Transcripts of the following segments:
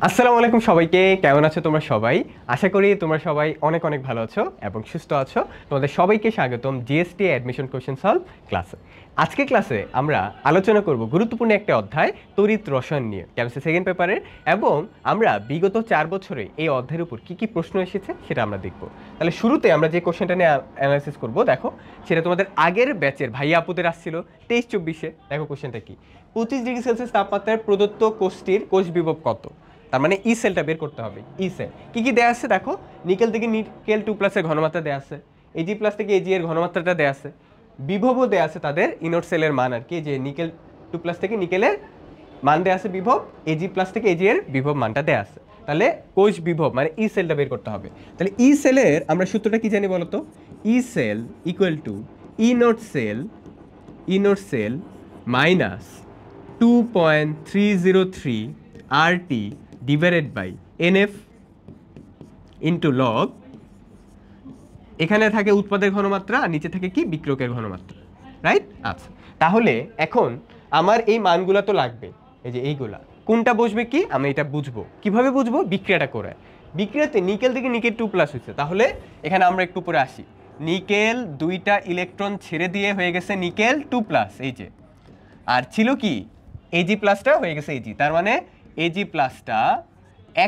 আসসালামু আলাইকুম সবাইকে, কেমন আছো তোমরা সবাই? আশা করি তোমরা সবাই অনেক অনেক ভালো আছো এবং সুস্থ আছো। তোমাদের সবাইকে স্বাগতম জিএসটি অ্যাডমিশন কোশ্চেন সলভ ক্লাসে। আজকে ক্লাসে আমরা আলোচনা করব গুরুত্বপূর্ণ একটা অধ্যায় তড়িৎ রসায়ন নিয়ে, কেমিস্ট্রি সেকেন্ড পেপারের। এবং আমরা বিগত 4 বছরে এই অধ্যায়ের উপর কি কি প্রশ্ন এসেছে সেটা আমরা দেখব। তাহলে শুরুতে আমরা যে কোশ্চেনটা নিয়ে অ্যানালাইসিস করব, দেখো সেটা তোমাদের আগের ব্যাচের ভাইয়া আপুদের আসছিল 23-24-এ। দেখো কোশ্চেনটা কি, 25 ডিগ্রি সেলসিয়াস তাপমাত্রায় প্রদত্ত কোষটির কোষ বিভব কত? তার মানে ই সেলটা বের করতে হবে। ই সেল কি কি দেয়া আছে দেখো, নিকেল থেকে নিকেল 2+ এর ঘনমাত্রা দেয়া আছে, এজি প্লাস থেকে এজি এর ঘনমাত্রাটা দেয়া আছে, বিভবও দেয়া আছে তাদের ইনোট সেলের মান আর কি, যে নিকেল 2+ থেকে নিকেলের মান দেয়া আছে বিভব, এজি প্লাস থেকে এজি এর বিভব মানটা দেয়া আছে। তাহলে কোষ বিভব মানে ই সেলটা বের করতে হবে। তাহলে ই সেলের আমরা সূত্রটা কি জানি বলতো? E cell equal to E naught cell minus 2.303 RT divided by NF into log, এখানে থাকে উৎপাদের ঘনমাত্রা আর নিচে থাকে কি বিক্রয়কের ঘনমাত্রা, রাইট? আচ্ছা, তাহলে এখন আমার এই মানগুলো তো লাগবে, এই যে এইগুলা কোনটা বসবে কি আমি এটা বুঝবো কিভাবে? বুঝবো বিক্রিয়াটা করে। বিক্রিয়াতে নিকেল থেকে নিকেল 2+ হয়েছে, তাহলে এখানে আমরা একটু পরে আসি। নিকেল 2টা ইলেকট্রন ছেড়ে দিয়ে হয়ে গেছে নিকেল 2+, এই যে, আর ছিল কি এজি প্লাসটা হয়ে গেছে এজি, তার মানে এজি প্লাসটা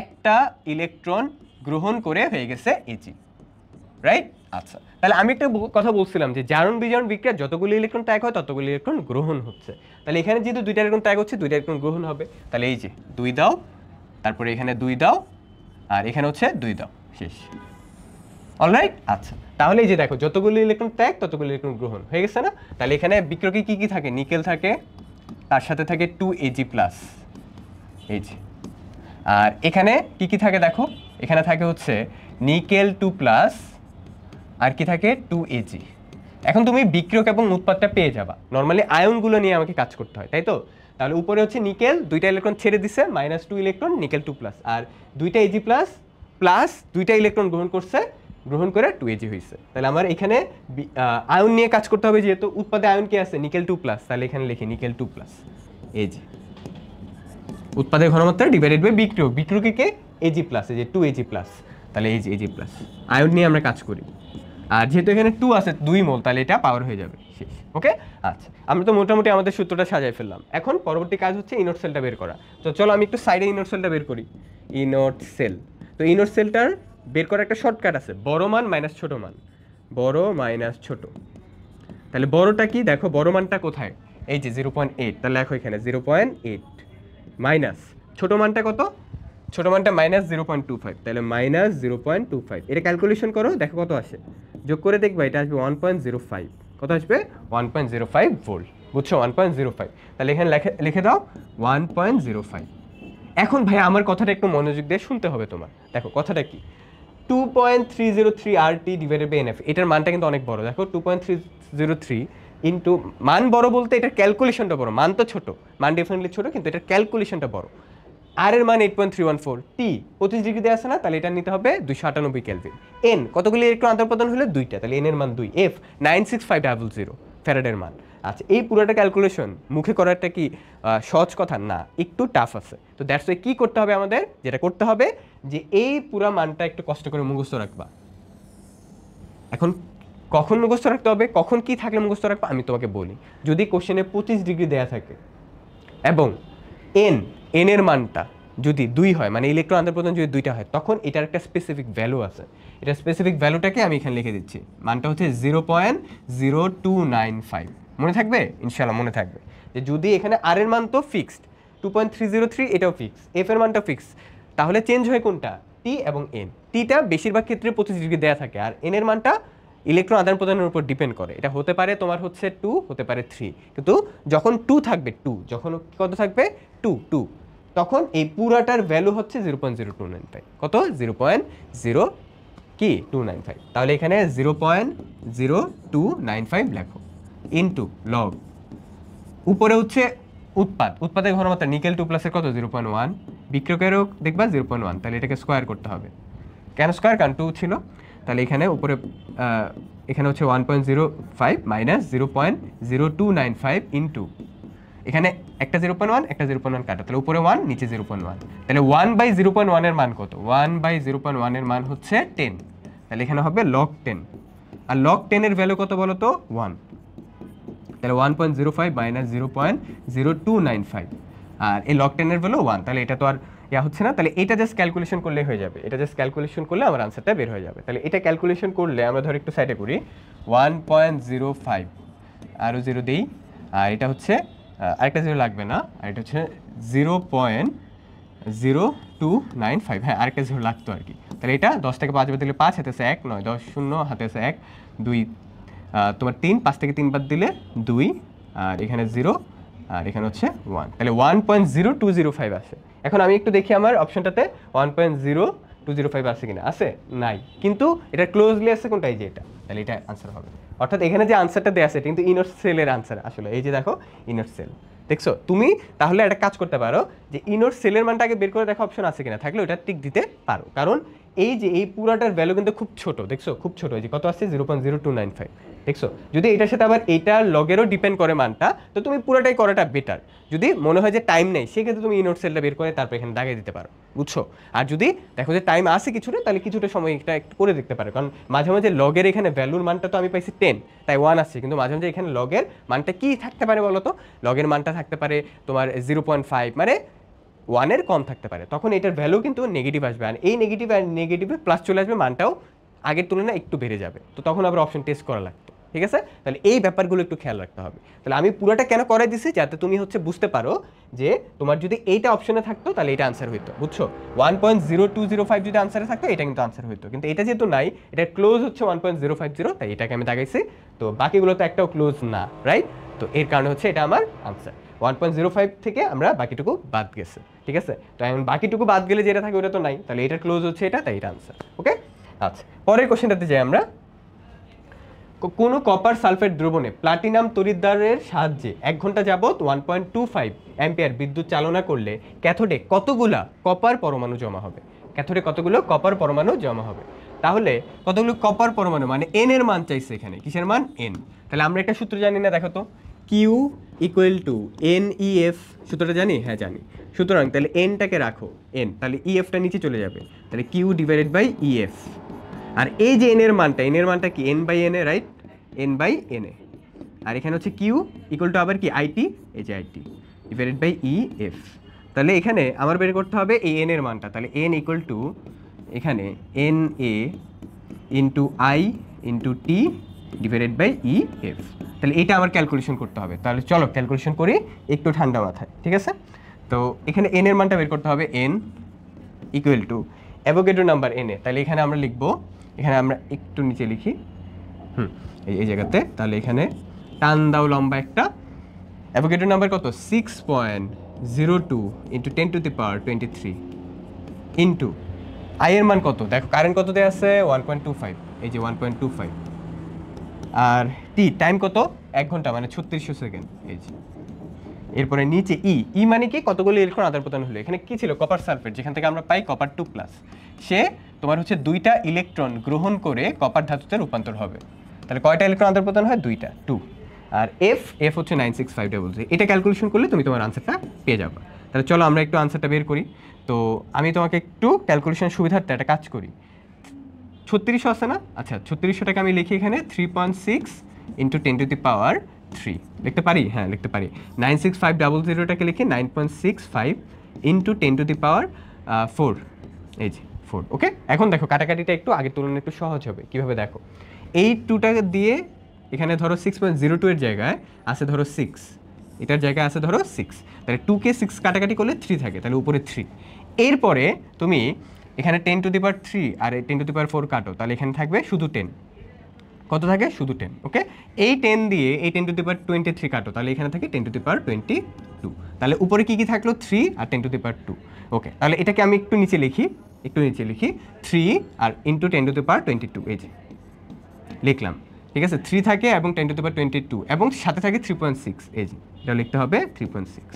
একটা ইলেকট্রন গ্রহণ করে হয়ে গেছে এজি, রাইট? আচ্ছা, তাহলে আমি একটা কথা বলছিলাম যে জারণ বিজারণ বিক্রিয়া যতগুলো ইলেকট্রন ত্যাগ হয় ততগুলো ইলেকট্রন গ্রহণ হচ্ছে। তাহলে এখানে যেহেতু 2টা ইলেকট্রন ত্যাগ হচ্ছে 2টা ইলেকট্রন গ্রহণ হবে। তাহলে এই যে 2 দাও, তারপরে এখানে 2 দাও, আর এখানে হচ্ছে 2 দাও, শেষ। অলরাইট? আচ্ছা, তাহলে এই যে দেখো যতগুলো ইলেকট্রন ত্যাগ ততগুলো ইলেকট্রন গ্রহণ হয়ে গেছে না? তাহলে এখানে বিক্রয়কে কি কি থাকে? নিকেল থাকে, তার সাথে থাকে 2Ag+, এই যে। আর এখানে কি কি থাকে দেখো, এখানে থাকে হচ্ছে নিকেল 2+, আর কি থাকে 2Ag। এখন তুমি বিক্রিয়ক এবং উৎপাদটা পেয়ে যাবা। নর্মালি আয়নগুলো নিয়ে আমাকে কাজ করতে হয়, তাই তো? তাহলে উপরে হচ্ছে নিকেল 2টা ইলেকট্রন ছেড়ে দিছে, -2 ইলেকট্রন নিকেল 2+, আর 2টা Ag+, প্লাস 2টা ইলেকট্রন গ্রহণ করছে, গ্রহণ করে 2Ag হয়েছে। তাহলে আমার এখানে আয়ন নিয়ে কাজ করতে হবে, যেহেতু উৎপাদে আয়ন কি আছে নিকেল 2+, তাহলে এখানে লিখি নিকেল 2+, Ag। উৎপাদের ঘনমাত্রা ডিভাইডেড বাই বিক্রিয়ক, বিক্রিয়কে কে Ag+, এই যে 2Ag+, তাহলে এই যে Ag+। আয়ন নিয়ে আমরা কাজ করি, আর যেহেতু এখানে 2 আছে 2 মোল, তাহলে এটা পাওয়ার হয়ে যাবে, শেষ। ওকে, আচ্ছা, আমরা তো মোটামুটি আমাদের সূত্রটা সাজাই ফেললাম। এখন পরবর্তী কাজ হচ্ছে ইনোট সেলটা বের করা। তো চলো আমি একটু সাইডে ইনোট সেলটা বের করি। ইনোট সেল, তো ইনোট সেলটার বের করার একটা শর্টকাট আছে, বড় মান মাইনাস ছোট মান, বড় মাইনাস ছোট। তাহলে বড়টা কি দেখো, বড় মানটা কোথায়? এই যে 0.8, তাহলে দেখো এখানে 0.8 মাইনাস ছোট মানটা কত? ছোট মানটা -0.25, তাহলে -0.25। এটা ক্যালকুলেশন করো, দেখো কত আসে, যোগ করে দেখবা এটা আসবে 1.05। কত আসবে? 1.05 ভোল্ট, বুঝছো? 1.05। তাহলে এখানে লিখে দাও 1.05। এখন ভাই আমার কথাটা একটু মনোযোগ দিয়ে শুনতে হবে তোমার। দেখো কথাটা কি, 2.303 RT ডিভাইডেড বাই NF, এটার মানটা কিন্তু অনেক বড়। দেখো 2.303 ইন্টু, মান বড় বলতে এটার ক্যালকুলেশনটা বড়, মান তো ছোট, মান ডেফিনেটলি ছোট, কিন্তু এটার ক্যালকুলেশনটা বড়। আর এর মান 8.314, টি 25 ডিগ্রিতে আছে না, তাহলে এটা নিতে হবে 298 কেলভিন। এন কতগুলি ইলেকট্রন আদান-প্রদান হলে 2টা, তাহলে এন এর মান 2। এফ 96500 ফ্যারাডের মান। আচ্ছা, এই পুরোটা ক্যালকুলেশন মুখে করাটা কি সহজ কথা না, একটু টাফ আছে। তো দ্যাটস ওয়াই কি করতে হবে আমাদের, যেটা করতে হবে যে এই পুরো মানটা একটু কষ্ট করে মুখস্থ রাখবা। এখন কখন মুখস্থ রাখতে হবে, কখন কি থাকলে মুখস্থ রাখবা আমি তোমাকে বলি। যদি কোশ্চেনে 25 ডিগ্রি দেয়া থাকে এবং এন এর মানটা যদি 2 হয়, মানে ইলেকট্রন আদান-প্রদান যদি 2টা হয়, তখন এটার একটা স্পেসিফিক ভ্যালু আছে। এটা স্পেসিফিক ভ্যালুটাকে আমি এখানে লিখে দিচ্ছি, মানটা হচ্ছে 0.0295। মনে থাকবে? ইনশাআল্লাহ মনে থাকবে। যে যদি এখানে আর এর মান তো ফিক্সড 2.303, এটাও ফিক্স, এফ এর মানটা ফিক্স, তাহলে চেঞ্জ হয় কোনটা? টি এবং এন। টিটা বেশিরভাগ ক্ষেত্রে 25 ডিগ্রি দেয়া থাকে, আর এন এর মানটা ইলেকট্রন আদান প্রদানের উপর ডিপেন্ড করে। এটা হতে পারে তোমার হচ্ছে 2, হতে পারে 3, কিন্তু যখন 2 থাকবে, 2 যখন কত থাকবে 2, তখন এই পুরাটার ভ্যালু হচ্ছে 0.0295। কত? 0.0 কি 295। তাহলে এখানে 0.0295 লেখো ইনটু লগ, উপরে হচ্ছে উৎপাদের ঘনমাত্রা নিকেল 2+ এর কত 0.1, বিক্রয়কেরও দেখবা 0.1, তাহলে এটাকে স্কোয়ার করতে হবে। কেন স্কোয়ার? কারণ 2 ছিল। তাহলে এখানে উপরে এখানে হচ্ছে 1.05 মাইনাস 0.0295 ইন্টু এখানে একটা 0.1 একটা 0.1 কাটো, তাহলে উপরে 1 নিচে 0.1, তাহলে 1/0.1 এর মান কত? 1/0.1 এর মান হচ্ছে 10, তাহলে এখানে হবে log 10, আর log 10 এর ভ্যালু কত বলো তো? 1, তাহলে 1.05 মাইনাস 0.0295, আর এই log 10 এর ভ্যালু 1, তাহলে এটা তো আর ইয়া হচ্ছে না, তাহলে এটা জাস্ট ক্যালকুলেশন করলে হয়ে যাবে, এটা জাস্ট ক্যালকুলেশন করলে আমার আনসারটা বের হয়ে যাবে। তাহলে এটা ক্যালকুলেশন করলে আমরা ধর একটু সাইডে করি, 1.05 আরও 0 দিই, আর এটা হচ্ছে আরেকটা 0 লাগবে না, আর এটা হচ্ছে 0.0295, হ্যাঁ আরেকটা 0 লাগতো আর কি। তাহলে এটা 10 থেকে 5 বাদ দিলে 5, হাতে আছে 1, 9 10 0, হাতে আছে 1 2 তোমার 3, 5 থেকে 3 বাদ দিলে 2, আর এখানে 0, আর এখানে হচ্ছে 1, তাহলে 1.0205 আসে। এখন আমি একটু দেখি আমার অপশনটাতে 1.0205 আছে কিনা, আছে নাই, কিন্তু এটা ক্লোজলি আছে কোনটা? এই যে এটা, তাহলে এটা আনসার হবে। অর্থাৎ এখানে যে আনসারটা দেয়া আছে কিন্তু ইনার সেলের আনসার আসলে, এই যে দেখো ইনার সেল, দেখছো তুমি? তাহলে একটা কাজ করতে পারো যে ইনার সেলের মানটা আগে বের করে দেখো অপশন আছে কিনা, থাকলে ওটা টিক দিতে পারো, কারণ এই যে এই পুরাটার ভ্যালু কিন্তু খুব ছোট, দেখছো খুব ছোট, এই যে কত আছে 0.0295, দেখছো? যদি এটার সাথে আবার এইটা লগেরও ডিপেন্ড করে মানটা, তো তুমি পুরাটাই করাটা বেটার। যদি মনে হয় যে টাইম নেই, সেক্ষেত্রে তুমি ইনোট সেলটা বের করে তারপর এখানে দাগিয়ে দিতে পারো, বুঝছো? আর যদি দেখো যে টাইম আছে কিছুটা, তাহলে কিছুটা সময় এটা একটু করে দেখতে পারো, কারণ মাঝে মাঝে লগের এখানে ভ্যালুর মানটা তো আমি পাইছি 10, তাই 1 আসছে, কিন্তু মাঝে মাঝে এখানে লগের মানটা কি থাকতে পারে বলো তো? লগের মানটা থাকতে পারে তোমার 0.5, মানে 1 এর কম থাকতে পারে, তখন এটার ভ্যালু কিন্তু নেগেটিভ আসবে, আর এই নেগেটিভ আর নেগেটিভে প্লাস চলে আসবে, মানটাও আগের তুলনায় একটু বেড়ে যাবে, তো তখন আবার অপশন টেস্ট করা লাগতো, ঠিক আছে? তাহলে এই ব্যাপারগুলো একটু খেয়াল রাখতে হবে। তাহলে আমি পুরোটা কেন করাই দিছি, যাতে তুমি হচ্ছে বুঝতে পারো যে তোমার যদি এইটা অপশনে থাকতো তাহলে এটা আনসার হইতো, বুঝছো? 1.0205 যদি আনসারে থাকতো এটা কিন্তু আনসার হইতো, কিন্তু এটা যেহেতু নাই, এটা ক্লোজ হচ্ছে 1.050, তাই এটাকে আমি দাগাইছি, তো বাকিগুলো তো একটাও ক্লোজ না, রাইট? তো এর কারণে হচ্ছে এটা আমার আনসার। 1.05 থেকে আমরা বাকিটুকু বাদ গেছে, ঠিক আছে? তো এখন বাকিটুকু বাদ গেলে যেটা থাকে ওটা তো নাই, তাহলে এটা ক্লোজ হচ্ছে এটা, তাই এটা আনসার। ওকে, আচ্ছা পরের কোশ্চেনটাতে যাই আমরা। কোনো কপার সালফেট দ্রবণে প্লাটিনাম তড়িৎদ্বারের সাহায্যে 1 ঘন্টা যাবত 1.25 অ্যাম্পিয়ার বিদ্যুৎ চালনা করলে ক্যাথোডে কতগুলা কপার পরমাণু জমা হবে? ক্যাথোডে কতগুলো কপার পরমাণু জমা হবে? তাহলে কতগুলো কপার পরমাণু মানে এন এর মান চাইছে এখানে, কিসের মান? এন। তাহলে আমরা একটা সূত্র জানি না, দেখো তো, Q equal to N E F, সূত্রটা জানি? হ্যাঁ জানি। সুতরাং তাহলে এনটাকে রাখো এন, তাহলে ই এফটা নিচে চলে যাবে, তাহলে Q divided by E F, আর এই যে এন এর মানটা কি? N by N A, right? N by N A, আর এখানে হচ্ছে কিউ ইকুয়াল টু আবার কি আইটি, এই যে IT divided by E F. তাহলে এখানে আমার বের করতে হবে এই এন এর মানটা, তাহলে এন ইকুয়াল টু এখানে N A into I into T divided by E F. তাহলে এটা আমার ক্যালকুলেশন করতে হবে, তাহলে চলো ক্যালকুলেশন করি একটু ঠান্ডা মাথায়, ঠিক আছে? তো এখানে এন এর মানটা বের করতে হবে, N equal two Avogadro number N A, তাহলে এখানে আমরা লিখবো, এখানে আমরা একটু নিচে লিখি, এই জায়গাতে, তাহলে এখানে টান দাও লম্বা একটা, অ্যাভোগাড্রো নাম্বার কত? 6.02 ইন্টু 10⁻23 ইন্টু আই এর মান কত? দেখো কারেন্ট কত দেওয়া আছে? 1.25, এই যে 1.25, আর টি টাইম কত? 1 ঘন্টা মানে 3600 সেকেন্ড, এই যে। এরপরে নিচে ই মানে কি? কতগুলো ইলেকট্রন আদান প্রদান হলো। এখানে কি ছিল? কপার সালফেট, যেখান থেকে আমরা পাই কপার 2+, সে তোমার হচ্ছে 2টা ইলেকট্রন গ্রহণ করে কপার ধাতুতে রূপান্তর হবে। তাহলে কয়টা ইলেকট্রন আদান প্রদান হয়? 2টা, 2। আর এফ হচ্ছে 965 এটা ক্যালকুলেশন করলে তুমি তোমার আনসারটা পেয়ে যাবে। তাহলে চলো আমরা একটু আনসারটা বের করি। তো আমি তোমাকে একটু ক্যালকুলেশন সুবিধার্থে একটা কাজ করি। 3600 আছে না? আচ্ছা 3600টাকে আমি লিখি এখানে 3.6 ইন্টু 10⁻³ লিখতে পারি? হ্যাঁ লিখতে পারি। 96500টাকে লিখি 9.65 ইন্টু 10⁻⁴, এই যে 4। ওকে, এখন দেখো কাটাকাটিটা একটু আগের তুলনায় একটু সহজ হবে। কিভাবে দেখো, এই 2টাকে দিয়ে এখানে ধরো 6.02 এর জায়গায় আছে ধরো 6, এটার জায়গায় আছে ধরো 6, তাহলে 2কে 6 কাটাকাটি করলে 3 থাকে, তাহলে উপরে 3। এরপরে তুমি এখানে 10⁻³ আর 10⁻⁴ কাটো, তাহলে এখানে থাকবে শুধু 10। কত থাকে? শুধু 10। ওকে, এই 10 দিয়ে এই 10⁻23 কাটো, তাহলে এখানে থাকে 10⁻22। তাহলে উপরে কি কি থাকলো? 3 আর 10⁻2। ওকে, তাহলে এটাকে আমি একটু নিচে লিখি, 3 আর ইন্টু 10⁻22, এই যে লিখলাম, ঠিক আছে? 3 থাকে এবং 10⁻22 এবং সাথে থাকে 3.6, এই যে এটা লিখতে হবে 3.6,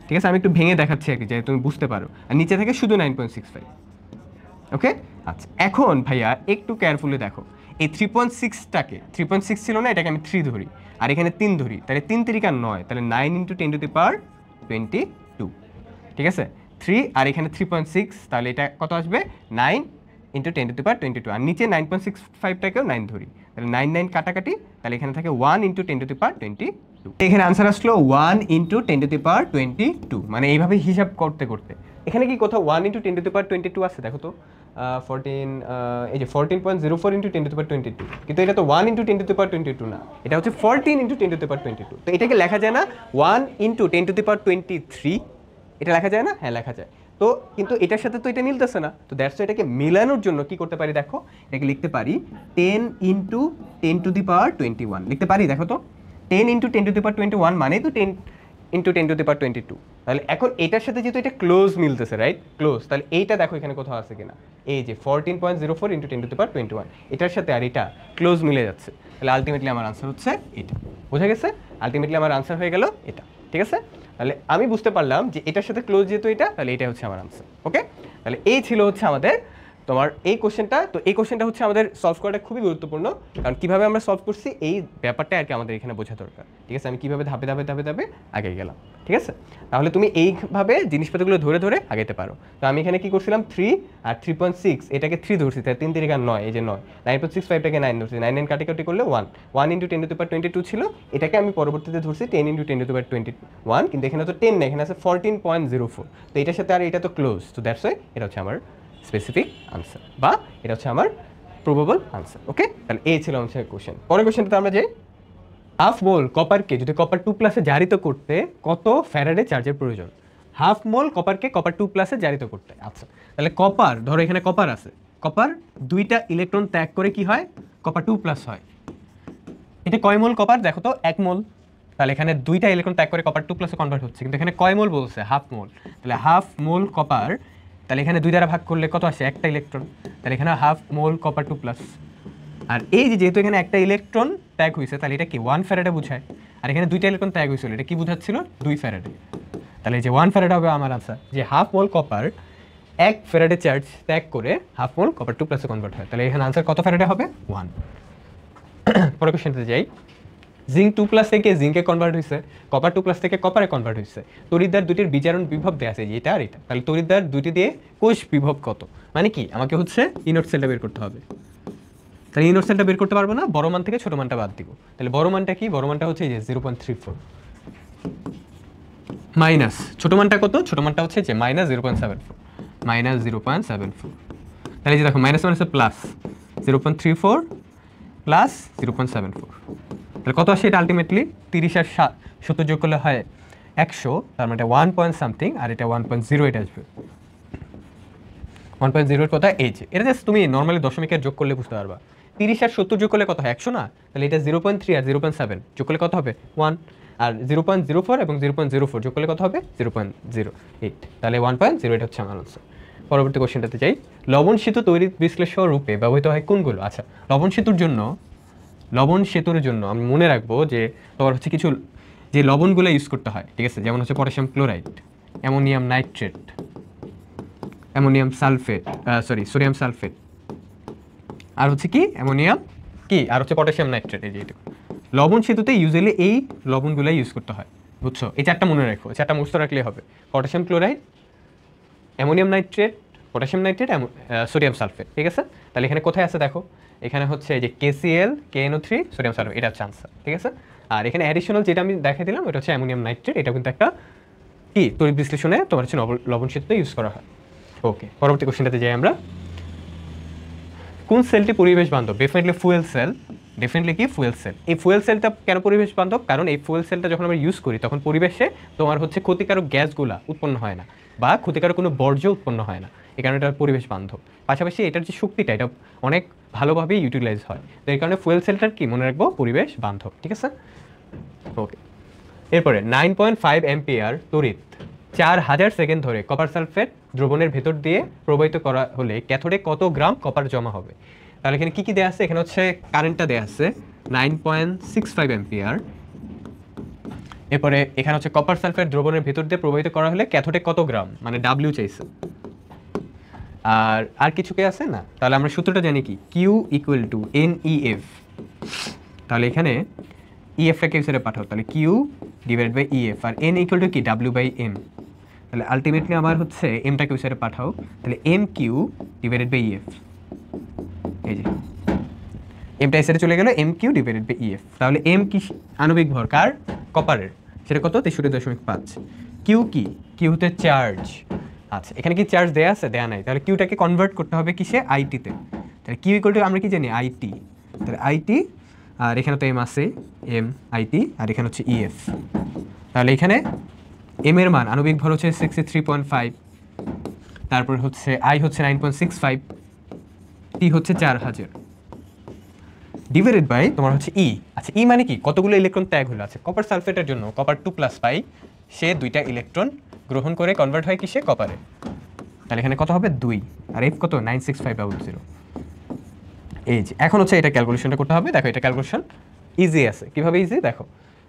ঠিক আছে? আমি একটু ভেঙে দেখাচ্ছি আর কি, যাতে তুমি বুঝতে পারো। আর নিচে থাকে শুধু 9.65। ওকে, আচ্ছা এখন ভাইয়া একটু কেয়ারফুলি দেখো, এই 3.6টাকে 3.6 ছিল না, এটাকে আমি 3 ধরি আর এখানে 3 ধরি, তাহলে 3 3 আর 9, তাহলে 9 × 10⁻22, ঠিক আছে 3 আর এখানে 3.6, তাহলে এটা কত আসবে 9 × 10⁻22, আর নিচে 9.65টাকেও 9 ধরি, তাহলে 9 9 কাটাকাটি, তাহলে এখানে থাকে 1 × 10⁻22। এখানে আনসার আসলো 1 × 10⁻22, মানে এইভাবে হিসাব করতে করতে এখানে কি কোথাও 1 × 10⁻22 আছে দেখো তো, 14 এই যে 14.04 × 10⁻22, কিন্তু এটা তো 1 × 10⁻22 না, এটা হচ্ছে 14 × 10⁻22। তো এটাকে লেখা যায় না 1 × 10⁻23, এটা লেখা যায় না? হ্যাঁ লেখা যায়। তো কিন্তু এটার সাথে তো এটা মিলতেছে না, তো দ্যাটস এটাকে মিলানোর জন্য কি করতে পারি দেখো, এটাকে লিখতে পারি 10 × 10⁻21 লিখতে পারি, দেখো তো 10 × 10⁻21 মানে তো 10 × 10⁻22। তাহলে এখন এটার সাথে যেহেতু এটা ক্লোজ মিলতেছে, রাইট, ক্লোজ, তাহলে এইটা দেখো এখানে কোথাও আছে কিনা, এই যে 14.04 × 10⁻21, এটার সাথে আর এটা ক্লোজ মিলে যাচ্ছে, তাহলে আলটিমেটলি আমার আনসার হচ্ছে এটা। বোঝা গেছে? আলটিমেটলি আমার আনসার হয়ে গেল এটা, ঠিক আছে? তাহলে আমি বুঝতে পারলাম যে এটার সাথে ক্লোজ যেহেতু এটা, তাহলে এটাই হচ্ছে আমার আনসার। ওকে, তাহলে এই ছিল হচ্ছে আমাদের তোমার এই কোশ্চেনটা। তো এই কোশ্চেনটা হচ্ছে আমাদের সলভ করাটা খুবই গুরুত্বপূর্ণ, কারণ কীভাবে আমরা সলভ করছি এই ব্যাপারটা আর কি আমাদের এখানে বোঝা দরকার, ঠিক আছে? আমি কীভাবে ধাপে ধাপে ধাপে ধাপে আগে গেলাম, ঠিক আছে? তাহলে তুমি এইভাবে জিনিসপত্রগুলো ধরে ধরে আগাইতে পারো। তো আমি এখানে কি করছিলাম, 3 আর 3.6, এটাকে 3 ধরছি, তাই 3 3 আর 9, এই যে 9, 9.65টাকে 9 ধরছি, 9 9 কাটাকাটি করলে 1 1 × 10⁻22 ছিল, এটাকে আমি পরবর্তীতে ধরছি 10 × 10⁻21, কিন্তু এখানে তো 10 না, এখানে আছে 14.04, তো এটার সাথে আর এটা তো ক্লোজ, তো দ্যাটস ওয়াই এটা হচ্ছে আমার স্পেসিফিক আনসার, বা এটা হচ্ছে আমার প্রবাবল আনসার। ওকে, তাহলে এই ছিল আমাদের কোশ্চেন। পরের কোশ্চেনটাতে আমরা যাই, হাফ মোল কপারকে যদি কপার 2+ জারিত করতে কত ফ্যারাডে চার্জের প্রয়োজন? হাফ মোল কপারকে কপার 2+ জারিত করতে। আচ্ছা, তাহলে কপার, ধরো এখানে কপার আছে, কপার 2টা ইলেকট্রন ত্যাগ করে কি হয়, কপার 2+ হয়। এটা কয় মোল কপার দেখো তো, 1 মোল, তাহলে এখানে 2টা ইলেকট্রন ত্যাগ করে কপার 2+ কনভার্ট হচ্ছে, কিন্তু এখানে কয় মোল বলছে, হাফ মোল, তাহলে হাফ মোল কপার, তাহলে এখানে 2 দ্বারা ভাগ করলে কত আসে, একটা ইলেকট্রন, তাহলে এখানে হাফ মোল কপার 2+। আর এই যে যেহেতু এখানে একটা ইলেকট্রন ত্যাগ হয়েছে, তাহলে এটা কি 1 ফ্যারাডে বোঝায়, আর এখানে 2টা ইলেকট্রন ত্যাগ হয়েছিল, এটা কি বোঝাচ্ছিল, 2 ফ্যারাডে, তাহলে এই যে 1 ফ্যারাডে হবে আমার আনসার, যে হাফ মোল কপার 1 ফ্যারাডে চার্জ ত্যাগ করে হাফ মোল কপার 2+ কনভার্ট হয়, তাহলে এখানে আনসার কত ফ্যারাডে হবে, 1। পরের কোশ্চেনতে যাই, জিঙ্ক 2+ থেকে জিঙ্কে কনভার্ট হয়েছে, কপার 2+ থেকে কপারে কনভার্ট হয়েছে, তড়িৎদ্বার দুটির বিজারণ বিভব দেয়া আছে, এটা আর এটা, তাহলে তড়িৎদ্বার দুটি দিয়ে কোষ বিভব কত, মানে কি আমাকে হচ্ছে ইনোড সেলটা বের করতে হবে, তাহলে ইনোড সেলটা বের করতে পারবো না, বড় মান থেকে ছোট মানটা বাদ দিব, তাহলে বড় মানটা কি, বড় মানটা হচ্ছে এই যে 0.34 মাইনাস ছোট মানটা কত, ছোট মানটা হচ্ছে যে -0.74 -0.74, তাহলে যে দেখো মাইনাস মাইনাসে প্লাস 0.34 প্লাস 0.74, তাহলে কত আসে এটা আলটিমেটলি 30 আর 70 যোগ করলে হয় 100, তার মানে 1 পয়েন্ট সামথিং, আর এটা 1.08 আসবে, 1.08 কথা এই যে, এটা জাস্ট তুমি নর্মালি দশমিকের যোগ করলে বুঝতে পারবা, 30 আর 70 যোগ করলে কত হয় 100 না, তাহলে এটা 0.3 আর 0.7 যোগ করলে কত হবে 1, আর 0.04 এবং 0.04 যোগ করলে কত হবে 0.08, তাহলে 1.08 হচ্ছে আমার আনসার। পরবর্তী কোশ্চেনটাতে যাই, লবণ সেতু তৈরির বিশ্লেষণ রূপে ব্যবহৃত হয় কোনগুলো? আচ্ছা, লবণ সেতুর জন্য আমি মনে রাখবো যে তোমার হচ্ছে কিছু যে লবণগুলো ইউজ করতে হয়, ঠিক আছে, যেমন হচ্ছে potassium chloride, ammonium nitrate, ammonium sulphate, sodium sulphate, আর হচ্ছে কি অ্যামোনিয়াম কি, আর হচ্ছে পটাশিয়াম নাইট্রেট, এই যে এটা লবণ সেতুতে ইউজুয়ালি এই লবণগুলাই ইউজ করতে হয়, বুঝছো? এই চারটা মনে রাখো, চারটা মুখস্থ রাখলেই হবে, potassium chloride, ammonium nitrate, potassium nitrate, sodium sulphate, ঠিক আছে? তাহলে এখানে কোথায় আছে দেখো, এখানে হচ্ছে যে KCl KNO3 সোডিয়াম সালফেট, এটা হচ্ছে আনসার, ঠিক আছে? আর এখানে অ্যাডিশনাল যেটা আমি দেখাই দিলাম এটা হচ্ছে অ্যামোনিয়াম নাইট্রেট, এটা কিন্তু একটা কি তড়িৎ বিশ্লেষণে তোমার হচ্ছে লবণ সেতুতে ইউজ করা হয়। ওকে, পরবর্তী কোশ্চেনটাতে যাই আমরা, কোন সেলটি পরিবেশ বান্ধব? ডেফিনেটলি ফুয়েল সেল, ডেফিনেটলি কি ফুয়েল সেল। এই ফুয়েল সেলটা কেন পরিবেশ বান্ধব? কারণ এই ফুয়েল সেলটা যখন আমরা ইউজ করি তখন পরিবেশে তোমার হচ্ছে ক্ষতিকারক গ্যাসগুলা উৎপন্ন হয় না, বা ক্ষতিকারক কোনো বর্জ্য উৎপন্ন হয় না, এই কারণে এটা পরিবেশ বান্ধব। পাশাপাশি এটার যে শক্তিটা এটা অনেক ভালোভাবে ইউটিলাইজ হয়, তো এই কারণে ফুয়েল সেলটার কি মনে রাখবো পরিবেশ বান্ধব, ঠিক আছে? ওকে, এরপরে 9.5 অ্যাম্পিয়ার তড়িৎ 4000 সেকেন্ড ধরে কপার সালফেট দ্রবণের ভেতর দিয়ে প্রবাহিত করা হলে ক্যাথোডে কত গ্রাম কপার জমা হবে? তাহলে এখানে কি কি দেয়া আছে, এখানে হচ্ছে কারেন্টটা দেয়া আছে 9.65 অ্যাম্পিয়ার, এরপরে এখানে হচ্ছে কপার সালফেট দ্রবণের ভেতর দিয়ে প্রবাহিত করা হলে ক্যাথোডে কত গ্রাম, মানে ডাব্লিউ চাইছে, আর কিছু কি আছে না? তাহলে আমরা সূত্রটা জানি কি, Q equal to N E F. তাহলে এখানে ইএফটাকে হিসেবে পাঠাও, তাহলে কিউ ডিভাইড বাই ইএফ, আর এন ইকুয়াল টু কি ডাব্লিউ বাই এম। তাহলে আলটিমেটলি আমার হচ্ছে এমটাকে হিসেবে পাঠাও, তাহলে M Q divided by EF. এই যে এমটা এসে চলে গেল, M Q divided by EF. তাহলে এম কি আণবিক ভর কার? কপারের, সেটা কত? 63.5। কিউ কি? কিউ হতে চার্জ। আচ্ছা, এখানে কি চার্জ দেয়া আছে? দেয়া নাই। তাহলে কিউটাকে কনভার্ট করতে হবে কিসে? আইটিতে। তাহলে কিউ ইকুয়াল টু আমরা কি জানি? আইটি। তাহলে আইটি, আর এখানে তো এম আছে, এম আইটি, আর এখানে হচ্ছে ইএফ। তাহলে এখানে এম এর মান আণবিক ভর হচ্ছে 63.5, তারপর হচ্ছে আই হচ্ছে 9.65, টি হচ্ছে 4000 ডিভাইডেড বাই তোমার হচ্ছে ই। আচ্ছা, ই মানে কি? কতগুলো ইলেকট্রন ত্যাগ হলো। আছে কপার সালফেটের জন্য কপার 2+ পাই, সে 2টা ইলেকট্রন গ্রহণ করে কনভার্ট হয় কিসে? কপারে। তাহলে এখানে কত হবে? 2, আর এফ কত? 96500। এই যে এখন হচ্ছে এটা ক্যালকুলেশনটা করতে হবে। দেখো এটা ক্যালকুলেশন ইজি আছে। কিভাবে ইজি? দেখো,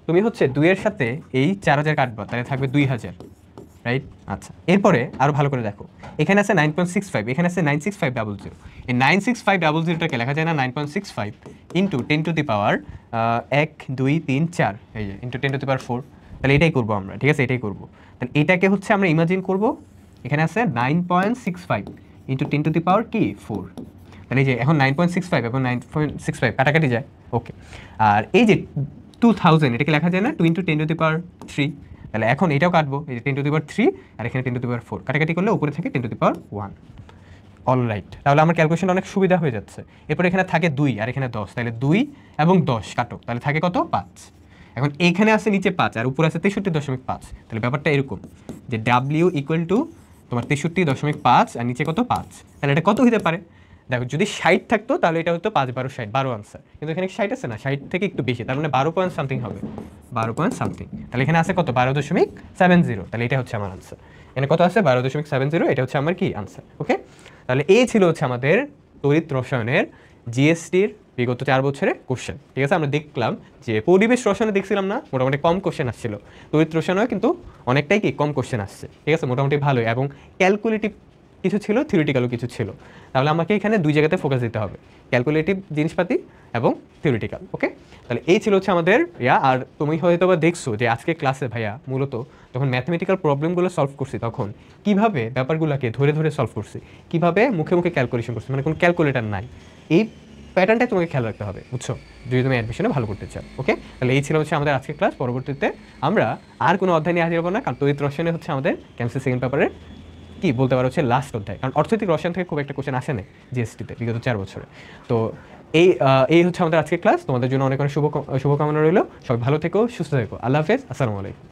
তুমি হচ্ছে 2 এর সাথে এই 4000 কাটবা, তাহলে থাকবে 2000, রাইট? আচ্ছা, এরপরে আরও ভালো করে দেখো, এখানে আছে 9.65, এখানে আছে 96500। এই 96500টাকে লেখা যায় না 9.65 ইন্টু 10 টু দি পাওয়ার 1 2 3 4, এই যে ইন্টু 10 টু দি পাওয়ার 4। তাহলে এটাই করবো আমরা, ঠিক আছে? এটাই করবো। তাহলে এটাকে হচ্ছে আমরা ইমাজিন করব, এখানে আছে 9.65 ইন্টু 10 টু দি পাওয়ার কি 4। তাহলে এই যে এখন 9.65 এবং 9.65 কাটাকাটি যায়, ওকে। আর এই যে 2000, এটাকে লেখা যায় না 2 ইন্টু 10 টু দি পাওয়ার 3। তাহলে এখন এটাও কাটবো, এই যে 10 টু দি পাওয়ার 3, আর এখানে 10 টু দি পাওয়ার 4, কাটাকাটি করলে উপরে থাকে 10 to the power 1। All right, তাহলে আমার ক্যালকুলেশনটা অনেক সুবিধা হয়ে যাচ্ছে। এরপর এখানে থাকে 2 আর এখানে 10, তাহলে 2 এবং 10 কাটো, তাহলে থাকে কত? 5। এখন এইখানে আছে নিচে 5 আর উপরে আছে 63.5। তাহলে ব্যাপারটা এরকম যে ডাব্লিউ ইকুয়াল টু তোমার 63.5 আর নিচে কত? 5। তাহলে এটা কত হতে পারে? দেখো, যদি 60 থাকতো তাহলে এটা হতো 5 12 60, 12 আনসার। কিন্তু এখানে 60 আছে না, 60 থেকে একটু বেশি, তার মানে 12 পয়েন্ট সামথিং হবে, 12 পয়েন্ট সামথিং। তাহলে এখানে আছে কত? 12.70। তাহলে এটা হচ্ছে আমার আনসার। এখানে কত আছে? 12.70, এটা হচ্ছে আমার কি আনসার, ওকে। তাহলে এই ছিল হচ্ছে আমাদের তড়িৎ রসায়নের জিএসটির বিগত 4 বছরের কোশ্চেন, ঠিক আছে? আমরা দেখলাম যে পরিবেশ রসায়নে দেখছিলাম না, মোটামুটি কম কোশ্চেন আসছিল। তড়িৎ রসায়নেও কিন্তু অনেকটাই কি কম কোশ্চেন আসছে, ঠিক আছে? মোটামুটি ভালোই, এবং ক্যালকুলেটিভ কিছু ছিল, থিওরিটিক্যালও কিছু ছিল। তাহলে আমাকে এখানে 2 জায়গাতে ফোকাস দিতে হবে, ক্যালকুলেটিভ জিনিসপাতি এবং থিওরিটিক্যাল, ওকে। তাহলে এই ছিল হচ্ছে আমাদের আর তুমি হয়তো বা দেখছো যে আজকে ক্লাসে ভাইয়া মূলত যখন ম্যাথমেটিক্যাল প্রবলেমগুলো সলভ করছি তখন কিভাবে ব্যাপারগুলোকে ধরে ধরে সলভ করছি, কিভাবে মুখে মুখে ক্যালকুলেশন করছি, মানে কোনো ক্যালকুলেটার নাই। এই প্যাটার্নটাই তোমাকে খেয়াল রাখতে হবে, বুঝছো, যদি তুমি অ্যাডমিশনে ভালো করতে চাও, ওকে। তাহলে এই ছিল হচ্ছে আমাদের আজকের ক্লাস। পরবর্তীতে আমরা আর কোনো অধ্যায় নিয়ে হাজির হবো না, কারণ তড়িৎ রসায়নে হচ্ছে আমাদের কেমিস্ট্রি সেকেন্ড পেপারের কি বলতে পারো হচ্ছে লাস্ট অধ্যায়, কারণ অর্থনৈতিক রসায়ন থেকে খুব একটা কোশ্চেন আসে না জিএসটিতে বিগত 4 বছরে। তো এই হচ্ছে আমাদের আজকের ক্লাস। তোমাদের জন্য অনেক অনেক শুভকামনা রইল। সবাই ভালো থেকো, সুস্থ থেকো। আল্লাহ হাফেজ, আসসালামু আলাইকুম।